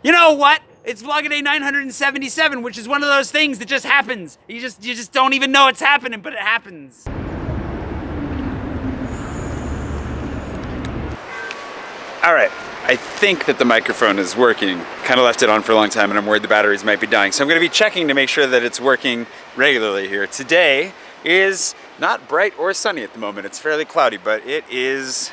You know what? It's Vlogger 977, which is one of those things that just happens. You just don't even know it's happening, but it happens. All right, I think that the microphone is working. Kind of left it on for a long time and I'm worried the batteries might be dying. So I'm gonna be checking to make sure that it's working regularly here. Today is not bright or sunny at the moment. It's fairly cloudy, but it is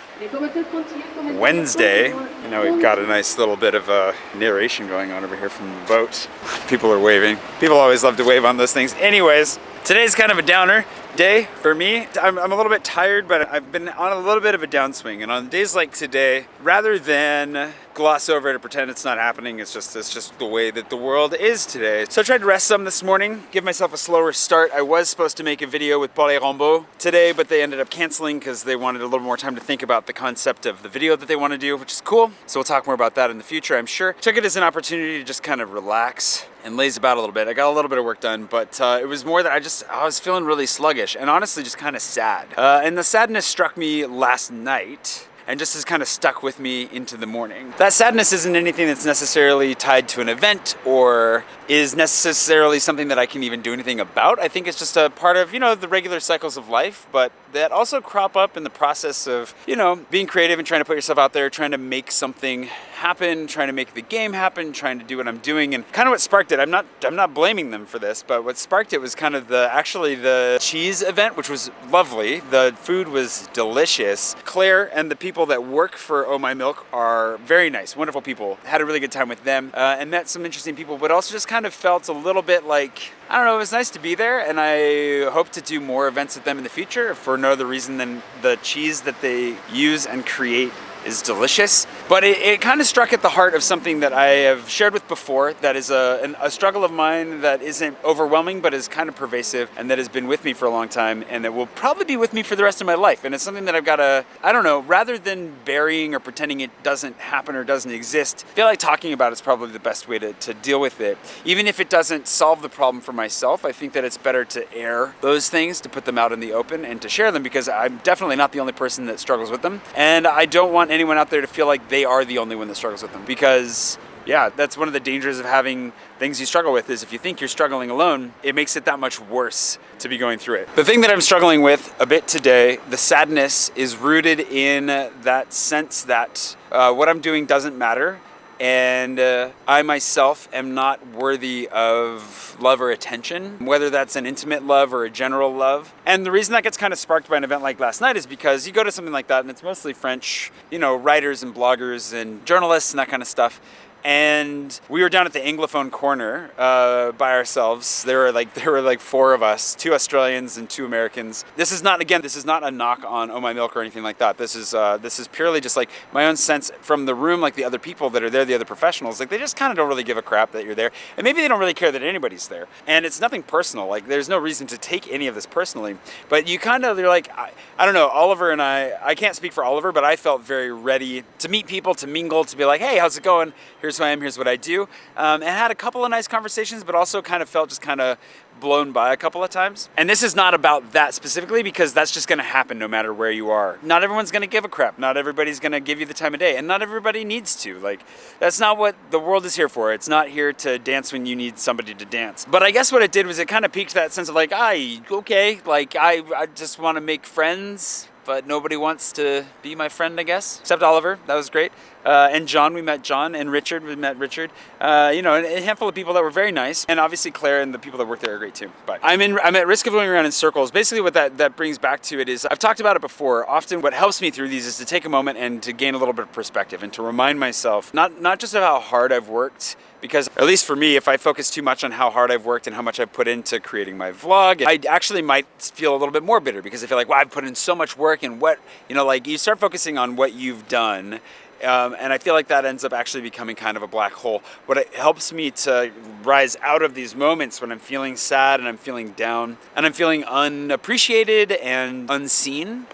Wednesday. You know, we've got a nice little bit of a narration going on over here from the boat. People are waving. People always love to wave on those things. Anyways, today's kind of a downer day for me. I'm a little bit tired, but I've been on a little bit of a downswing. And on days like today, rather than gloss over it or pretend it's not happening, it's just the way that the world is today. So I tried to rest some this morning, give myself a slower start. I was supposed to make a video with Paul et Rambo today, but they ended up canceling because they wanted a little more time to think about the concept of the video that they want to do, which is cool. So we'll talk more about that in the future, I'm sure. Took it as an opportunity to just kind of relax and laze about a little bit. I got a little bit of work done, but it was more that I was feeling really sluggish and honestly just kind of sad. And the sadness struck me last night and just has kind of stuck with me into the morning. That sadness isn't anything that's necessarily tied to an event or is necessarily something that I can even do anything about. I think it's just a part of, you know, the regular cycles of life, but that also crop up in the process of, you know, being creative and trying to put yourself out there, trying to make something happen, trying to make the game happen, trying to do what I'm doing. And kind of what sparked it, I'm not blaming them for this, but what sparked it was kind of actually the cheese event, which was lovely. The food was delicious. Claire and the people that work for Oh My Milk are very nice, wonderful people. Had a really good time with them and met some interesting people, but also just kind of felt a little bit like, I don't know, it was nice to be there, and I hope to do more events with them in the future for no other reason than the cheese that they use and create is delicious. But it kind of struck at the heart of something that I have shared with before, that is a struggle of mine that isn't overwhelming, but is kind of pervasive, and that has been with me for a long time, and that will probably be with me for the rest of my life. And it's something that I've got to, I don't know, rather than burying or pretending it doesn't happen or doesn't exist, I feel like talking about it's probably the best way to deal with it. Even if it doesn't solve the problem for myself, I think that it's better to air those things, to put them out in the open and to share them, because I'm definitely not the only person that struggles with them. And I don't want anyone out there to feel like they are the only one that struggles with them, because yeah, that's one of the dangers of having things you struggle with, is if you think you're struggling alone, it makes it that much worse to be going through it. The thing that I'm struggling with a bit today, the sadness, is rooted in that sense that what I'm doing doesn't matter, and I myself am not worthy of love or attention, whether that's an intimate love or a general love. And the reason that gets kind of sparked by an event like last night is because you go to something like that and it's mostly French, you know, writers and bloggers and journalists and that kind of stuff. And we were down at the Anglophone corner by ourselves. There were like four of us, 2 Australians and 2 Americans. This is not a knock on Oh My Milk or anything like that. This is purely just like my own sense from the room, like the other people that are there, the other professionals, like they just kind of don't really give a crap that you're there. And maybe they don't really care that anybody's there. And it's nothing personal. Like there's no reason to take any of this personally. But you're like, I don't know, Oliver and I can't speak for Oliver, but I felt very ready to meet people, to mingle, to be like, hey, how's it going? Here's who I am, here's what I do. And had a couple of nice conversations, but also kind of felt just kind of blown by a couple of times. And this is not about that specifically, because that's just gonna happen no matter where you are. Not everyone's gonna give a crap. Not everybody's gonna give you the time of day, and not everybody needs to. Like, that's not what the world is here for. It's not here to dance when you need somebody to dance. But I guess what it did was it kind of piqued that sense of like, okay, like I just wanna make friends, but nobody wants to be my friend, I guess. Except Oliver, that was great. And John, we met John, and Richard, we met Richard. You know, and a handful of people that were very nice. And obviously Claire and the people that work there are great too. But I'm at risk of going around in circles. Basically what that brings back to it is, I've talked about it before, often what helps me through these is to take a moment and to gain a little bit of perspective and to remind myself, not just of how hard I've worked, because at least for me, if I focus too much on how hard I've worked and how much I've put into creating my vlog, I actually might feel a little bit more bitter, because I feel like, wow, I've put in so much work, and what, you know, like you start focusing on what you've done. And I feel like that ends up actually becoming kind of a black hole. What it helps me to rise out of these moments when I'm feeling sad and I'm feeling down and I'm feeling unappreciated and unseen,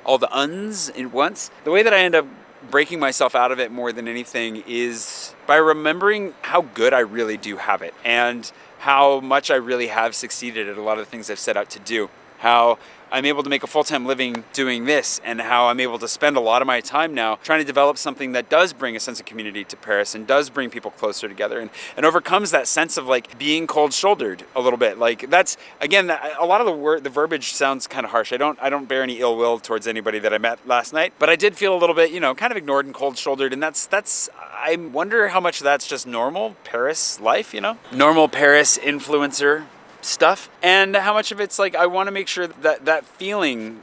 all the uns at once, the way that I end up breaking myself out of it more than anything is by remembering how good I really do have it, and how much I really have succeeded at a lot of the things I've set out to do. How I'm able to make a full-time living doing this, and how I'm able to spend a lot of my time now trying to develop something that does bring a sense of community to Paris and does bring people closer together, and overcomes that sense of like being cold-shouldered a little bit. Like that's, again, a lot of the verbiage sounds kind of harsh. I don't bear any ill will towards anybody that I met last night, but I did feel a little bit, you know, kind of ignored and cold-shouldered, and that's I wonder how much that's just normal Paris life, you know? Normal Paris influencer stuff, and how much of it's like I want to make sure that that feeling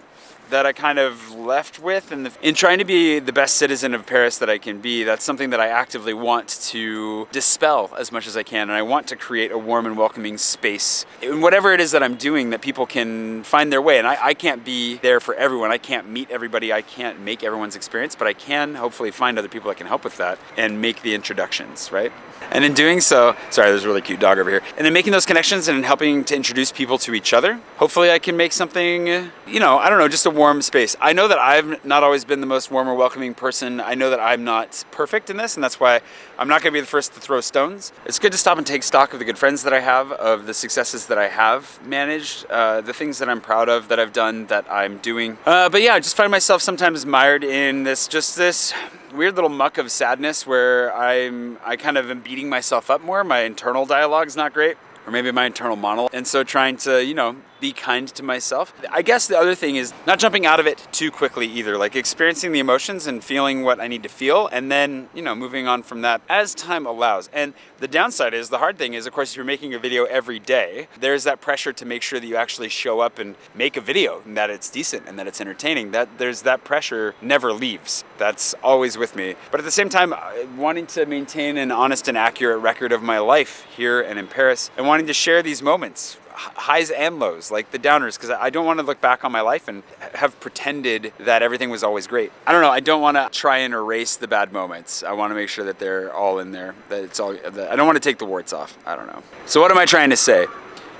that I kind of left with, and in trying to be the best citizen of Paris that I can be, that's something that I actively want to dispel as much as I can, and I want to create a warm and welcoming space in whatever it is that I'm doing, that people can find their way. And I can't be there for everyone, I can't meet everybody, I can't make everyone's experience, but I can hopefully find other people that can help with that and make the introductions, right? And in doing so, sorry, there's a really cute dog over here. And in making those connections and in helping to introduce people to each other, hopefully I can make something, you know, I don't know, just a warm space. I know that I've not always been the most warm or welcoming person. I know that I'm not perfect in this, and that's why I'm not gonna be the first to throw stones. It's good to stop and take stock of the good friends that I have, of the successes that I have managed, the things that I'm proud of, that I've done, that I'm doing. But yeah, I just find myself sometimes mired in this weird little muck of sadness where I kind of am beating myself up more. My internal dialogue's not great, or maybe my internal monologue. And so trying to, you know, be kind to myself. I guess the other thing is not jumping out of it too quickly either, like experiencing the emotions and feeling what I need to feel, and then, you know, moving on from that as time allows. And the downside is, the hard thing is, of course, if you're making a video every day, there's that pressure to make sure that you actually show up and make a video, and that it's decent and that it's entertaining. There's that pressure never leaves. That's always with me. But at the same time, wanting to maintain an honest and accurate record of my life here and in Paris, and wanting to share these moments, highs and lows, like the downers, because I don't want to look back on my life and have pretended that everything was always great. I don't know, I don't want to try and erase the bad moments. I want to make sure that they're all in there, that it's all, that I don't want to take the warts off. I don't know. So what am I trying to say?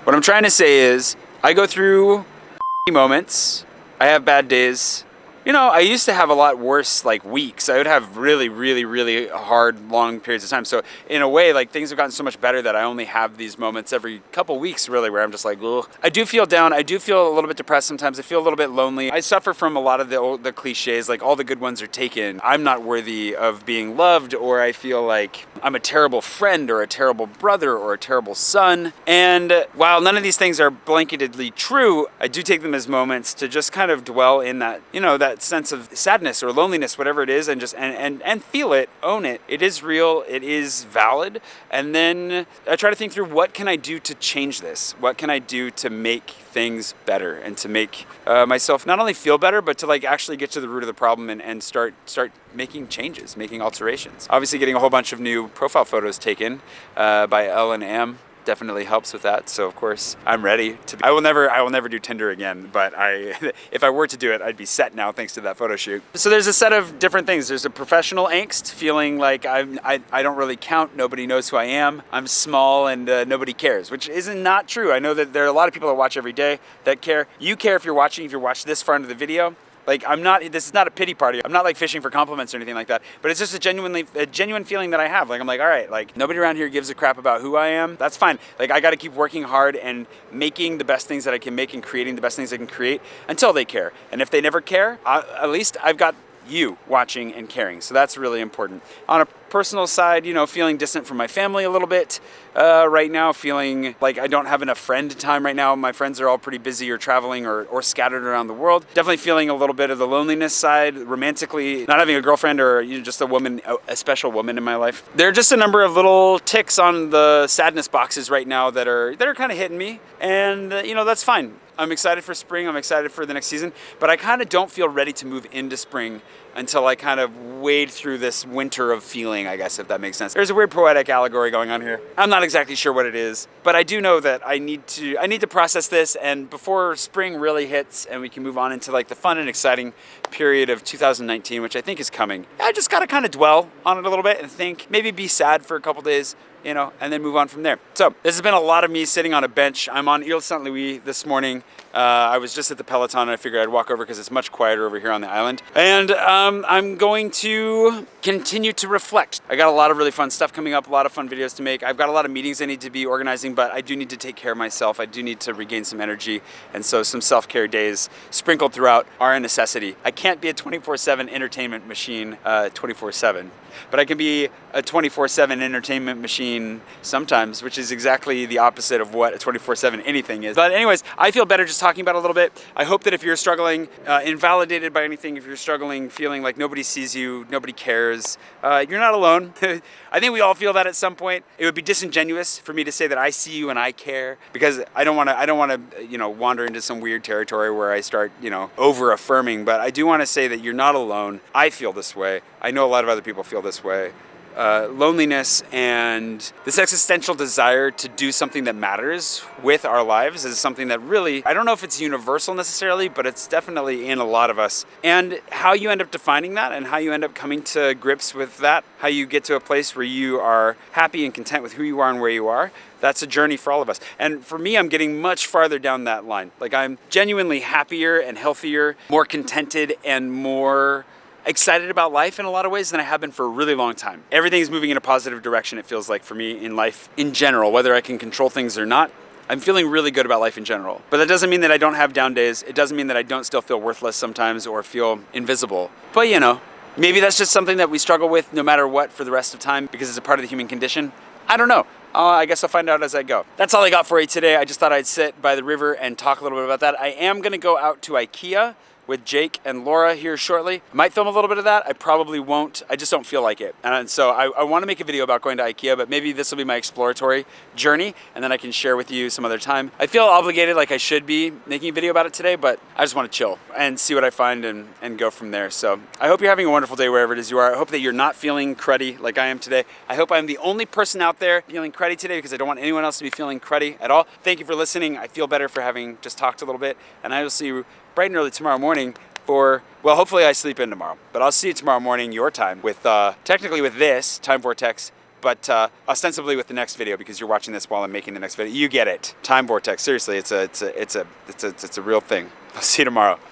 What I'm trying to say is, I go through moments, I have bad days. You know, I used to have a lot worse, like, weeks. I would have really, really, really hard, long periods of time. So in a way, like, things have gotten so much better that I only have these moments every couple weeks, really, where I'm just like, ugh. I do feel down. I do feel a little bit depressed sometimes. I feel a little bit lonely. I suffer from a lot of the cliches, like all the good ones are taken. I'm not worthy of being loved, or I feel like I'm a terrible friend or a terrible brother or a terrible son. And while none of these things are blanketedly true, I do take them as moments to just kind of dwell in that, you know, that sense of sadness or loneliness, whatever it is, and just and feel it, own it. It is real, it is valid. And then I try to think through, what can I do to change this? What can I do to make things better, and to make myself not only feel better, but to like actually get to the root of the problem and start making changes, making alterations. Obviously getting a whole bunch of new profile photos taken by Elle and Am definitely helps with that. So of course I'm ready to. I will never do Tinder again, but if I were to do it, I'd be set now thanks to that photo shoot. So there's a set of different things. There's a professional angst, feeling like I don't really count. Nobody knows who I am. I'm small and nobody cares, which isn't not true. I know that there are a lot of people that watch every day that care. You care if you're watching this far into the video. Like, this is not a pity party. I'm not like fishing for compliments or anything like that, but it's just a genuine feeling that I have. Like, I'm like, all right, like nobody around here gives a crap about who I am. That's fine. Like, I got to keep working hard and making the best things that I can make and creating the best things I can create until they care. And if they never care, at least I've got you watching and caring. So that's really important. On a personal side, you know, feeling distant from my family a little bit right now, feeling like I don't have enough friend time right now. My friends are all pretty busy or traveling or scattered around the world. Definitely feeling a little bit of the loneliness side, romantically, not having a girlfriend or, you know, just a woman, a special woman in my life. There are just a number of little ticks on the sadness boxes right now that are kind of hitting me, and you know, that's fine. I'm excited for spring, I'm excited for the next season, but I kind of don't feel ready to move into spring until I kind of wade through this winter of feeling, I guess, if that makes sense. There's a weird poetic allegory going on here. I'm not exactly sure what it is, but I do know that I need to process this, and before spring really hits and we can move on into like the fun and exciting period of 2019, which I think is coming, I just gotta kind of dwell on it a little bit and think, maybe be sad for a couple days, you know, and then move on from there. So this has been a lot of me sitting on a bench. I'm on Ile Saint Louis this morning. I was just at the Peloton and I figured I'd walk over because it's much quieter over here on the island. And I'm going to continue to reflect. I got a lot of really fun stuff coming up, a lot of fun videos to make. I've got a lot of meetings I need to be organizing, but I do need to take care of myself. I do need to regain some energy. And so some self-care days sprinkled throughout are a necessity. I can't be a 24/7 entertainment machine 24/7, but I can be a 24/7 entertainment machine sometimes, which is exactly the opposite of what a 24/7 anything is. But anyways, I feel better just talking about it a little bit. I hope that if you're struggling, invalidated by anything, if you're struggling, feeling like nobody sees you, nobody cares, you're not alone. I think we all feel that at some point. It would be disingenuous for me to say that I see you and I care, because I don't want to, wander into some weird territory where I start, over affirming. But I do want to say that you're not alone. I feel this way. I know a lot of other people feel this way. Loneliness and this existential desire to do something that matters with our lives is something that really, I don't know if it's universal necessarily, but it's definitely in a lot of us. And how you end up defining that and how you end up coming to grips with that, how you get to a place where you are happy and content with who you are and where you are, that's a journey for all of us. And for me, I'm getting much farther down that line. Like, I'm genuinely happier and healthier, more contented and more excited about life in a lot of ways than I have been for a really long time. Everything's moving in a positive direction, it feels like, for me in life in general, whether I can control things or not. I'm feeling really good about life in general. But that doesn't mean that I don't have down days. It doesn't mean that I don't still feel worthless sometimes or feel invisible. But maybe that's just something that we struggle with no matter what for the rest of time because it's a part of the human condition. I don't know. I guess I'll find out as I go. That's all I got for you today. I just thought I'd sit by the river and talk a little bit about that. I am gonna go out to IKEA with Jake and Laura here shortly. I might film a little bit of that. I probably won't. I just don't feel like it. And so I want to make a video about going to IKEA, but maybe this will be my exploratory journey, and then I can share with you some other time. I feel obligated, like I should be making a video about it today, but I just want to chill and see what I find and go from there. So I hope you're having a wonderful day wherever it is you are. I hope that you're not feeling cruddy like I am today. I hope I'm the only person out there feeling cruddy today, because I don't want anyone else to be feeling cruddy at all. Thank you for listening. I feel better for having just talked a little bit, and I will see you bright and early tomorrow morning hopefully I sleep in tomorrow, but I'll see you tomorrow morning your time with, technically with this Time Vortex, but ostensibly with the next video, because you're watching this while I'm making the next video. You get it. Time Vortex, seriously, it's a real thing. I'll see you tomorrow.